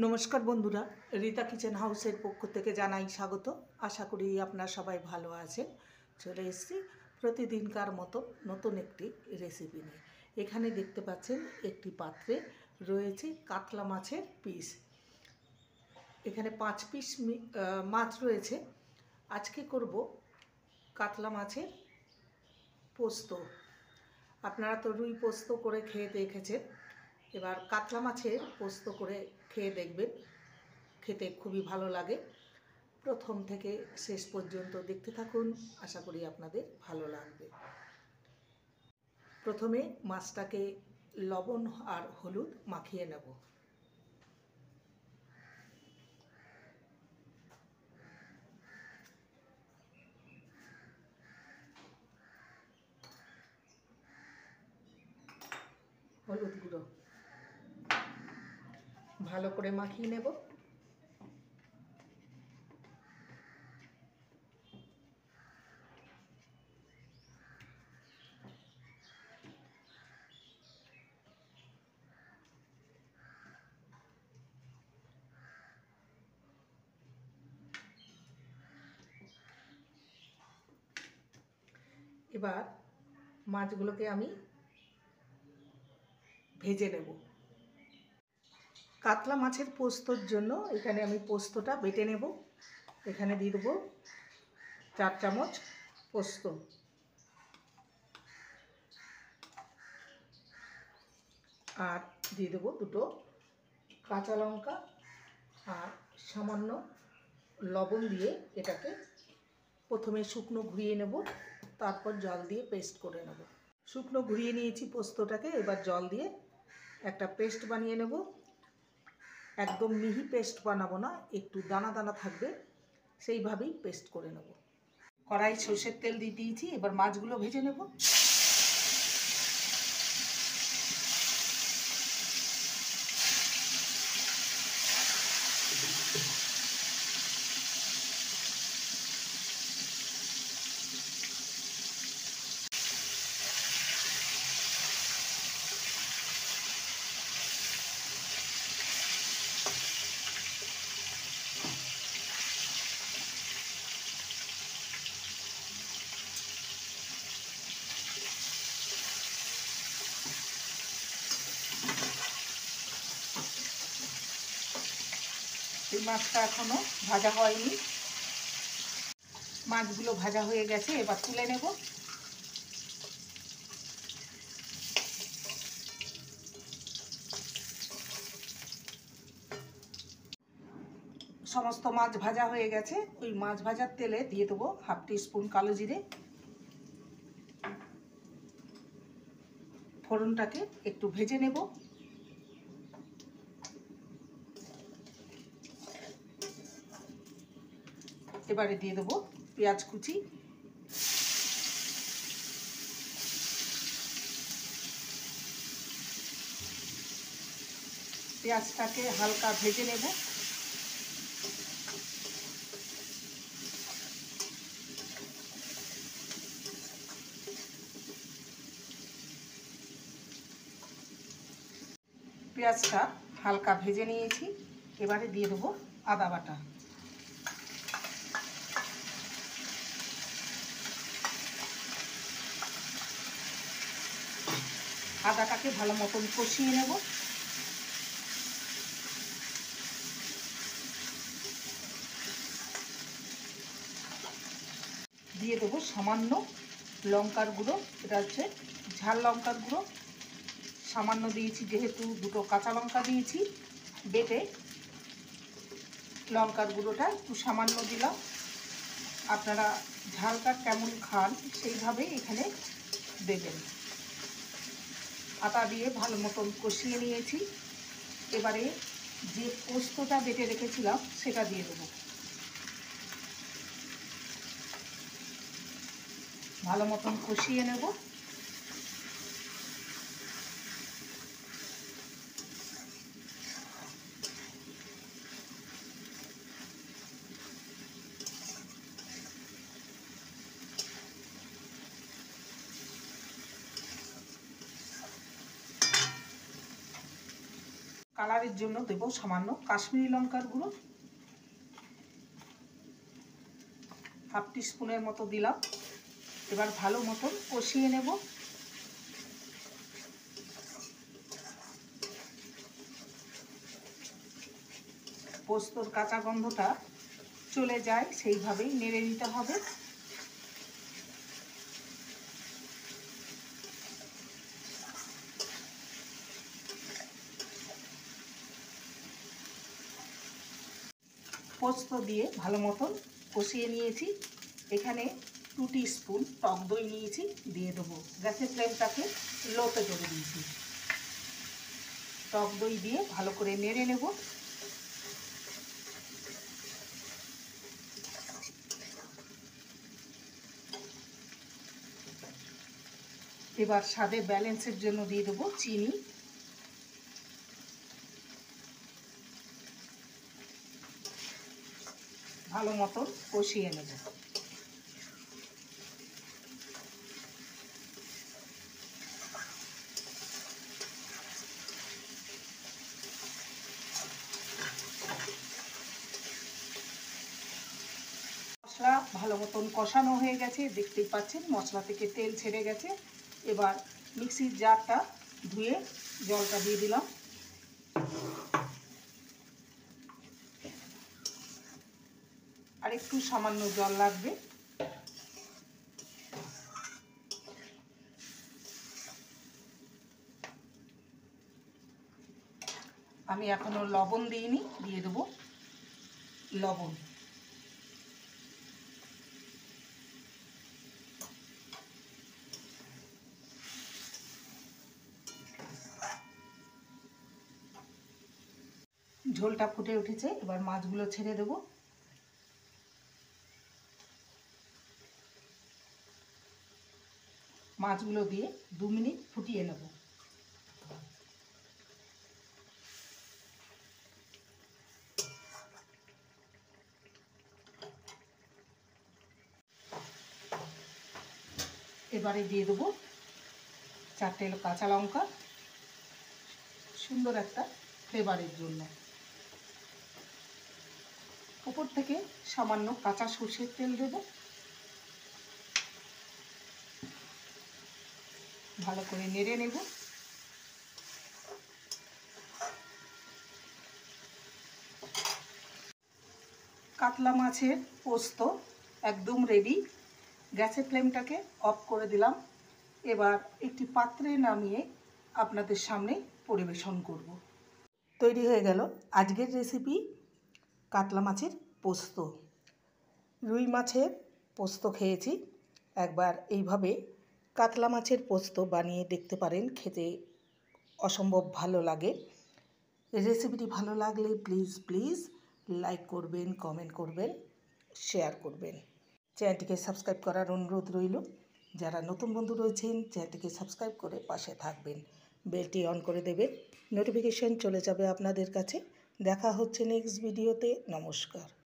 নমস্কার বন্ধুরা, রিতা কিচেন হাউসের পক্ষ থেকে জানাই স্বাগত। আশা করি আপনারা সবাই ভালো আছেন। চলে এসেছি প্রতিদিনকার মতো নতুন একটি রেসিপি নিয়ে। এখানে দেখতে পাচ্ছেন একটি পাত্রে রয়েছে কাতলা মাছের পিস। এখানে 5 পিস মাছ রয়েছে। আজকে করব কাতলা মাছের পোস্ত। আপনারা তো রুই পোস্ত করে খেয়ে দেখেছেন, এবার কাতলা মাছের পোস্ত করে খেয়ে দেখবেন, খেতে খুবই ভালো লাগে। প্রথম থেকে শেষ পর্যন্ত দেখতে থাকুন, আশা করি আপনাদের ভালো লাগবে। প্রথমে মাছটাকে লবণ আর হলুদ মাখিয়ে নেব। হলুদ গুঁড়ো ভালো করে মাখিয়ে নেব। এবার মাছগুলোকে আমি ভেজে নেব। কাতলা মাছের পোস্তর জন্য এখানে আমি পোস্তটা বেটে নেব। এখানে দিয়ে দেবো 4 চামচ পোস্ত, আর দিয়ে দেবো 2টো কাঁচা লঙ্কা আর সামান্য লবণ দিয়ে এটাকে প্রথমে শুকনো ঘুরিয়ে নেব, তারপর জল দিয়ে পেস্ট করে নেব। শুকনো ঘুরিয়ে নিয়েছি পোস্তটাকে, এবার জল দিয়ে একটা পেস্ট বানিয়ে নেব। একদম মিহি পেস্ট বানাবো না, একটু দানা দানা থাকবে, সেইভাবেই পেস্ট করে নেব। কড়াই সর্ষের তেল দিয়ে দিয়েছি, এবার মাছগুলো ভেজে নেব। এই মাছটা এখনো ভাজা হয়নি। মাছগুলো ভাজা হয়ে গেছে, এবার তুলে নেব। সমস্ত মাছ ভাজা হয়ে গেছে। ওই মাছ ভাজার তেলে দিয়ে দেবো 1/2 টিস্পুন কালো জিরে। ফোড়নটাকে একটু ভেজে নেব। এবারে দিয়ে দেবো পেঁয়াজ কুচি, পেঁয়াজটাকে হালকা ভেজে নেব। পেঁয়াজটা হালকা ভেজে নিয়েছি, এবারে দিয়ে দেবো আদা বাটা। আদাটাকে ভালো মতন কষিয়ে নেব। দিয়ে দেবো সামান্য লঙ্কার গুঁড়ো, এটা হচ্ছে ঝাল লঙ্কার গুঁড়ো। সামান্য দিয়েছি, যেহেতু 2টো কাঁচা লঙ্কা দিয়েছি বেটে, লঙ্কার গুঁড়োটা একটু সামান্য দিলাম। আপনারা ঝালটা কেমন খান সেইভাবে এখানে দেবেন। আটা দিয়ে ভালো মতন কষিয়ে নিয়েছি। এবারে যে পোস্তটা বেটে রেখেছিলাম সেটা দিয়ে দেবো। ভালো মতন কষিয়ে নেব। কালারের জন্য দেব সামান্য কাশ্মীরি লঙ্কার গুঁড়ো, হাফ টিস্পুনের মতো দিলাম। এবার ভালো মতন কষিয়ে নেব। পোস্তর কাঁচা গন্ধটা চলে যায় সেইভাবেই নেড়ে নিতে হবে। পোস্ত দিয়ে ভালো মতন কষিয়ে নিয়েছি। এখানে 2 টিস্পুন টক দই নিয়েছি, দিয়ে দেবো। গ্যাসের ফ্লেমটাকে লোতে করে দিয়েছি। টক দই দিয়ে ভালো করে নেড়ে নেব। এবার স্বাদে ব্যালেন্সের জন্য দিয়ে দেবো চিনি। ভালো মতন কষিয়ে নেব। মশলা ভালো মতন কষানো হয়ে গেছে, দেখতেই পাচ্ছেন মশলা থেকে তেল ছেড়ে গেছে। এবার মিক্সির জারটা ধুয়ে জলটা দিয়ে দিলাম। আর একটু সামান্য জল লাগবে। আমি এখনো লবণ দিইনি, দিয়ে দেবো লবণ। ঝোলটা ফুটে উঠেছে, এবার মাছগুলো ছেড়ে দেব। মাছগুলো দিয়ে 2 মিনিট ফুটিয়ে নেব। এবারে দিয়ে দেবো 4টে কাঁচা লঙ্কা, সুন্দর একটা ফ্লেভারের জন্য। উপর থেকে সামান্য কাঁচা সর্ষের তেল দেব। ভালো করে নেড়ে নেব। কাতলা মাছের পোস্ত একদম রেডি। গ্যাসের ফ্লেমটাকে অফ করে দিলাম। এবার একটি পাত্রে নামিয়ে আপনাদের সামনে পরিবেশন করব। তৈরি হয়ে গেল আজকের রেসিপি কাতলা মাছের পোস্ত। রুই মাছের পোস্ত খেয়েছি, একবার এইভাবে কাতলা মাছের পোস্ত বানিয়ে দেখতে পারেন, খেতে অসম্ভব ভালো লাগে। রেসিপিটি ভালো লাগলে প্লিজ লাইক করবেন, কমেন্ট করবেন, শেয়ার করবেন। চ্যানেলটিকে সাবস্ক্রাইব করার অনুরোধ রইল। যারা নতুন বন্ধু রয়েছেন চ্যানেলটিকে সাবস্ক্রাইব করে পাশে থাকবেন, বেলটি অন করে দেবেন, নোটিফিকেশন চলে যাবে আপনাদের কাছে। দেখা হচ্ছে নেক্সট ভিডিওতে। নমস্কার।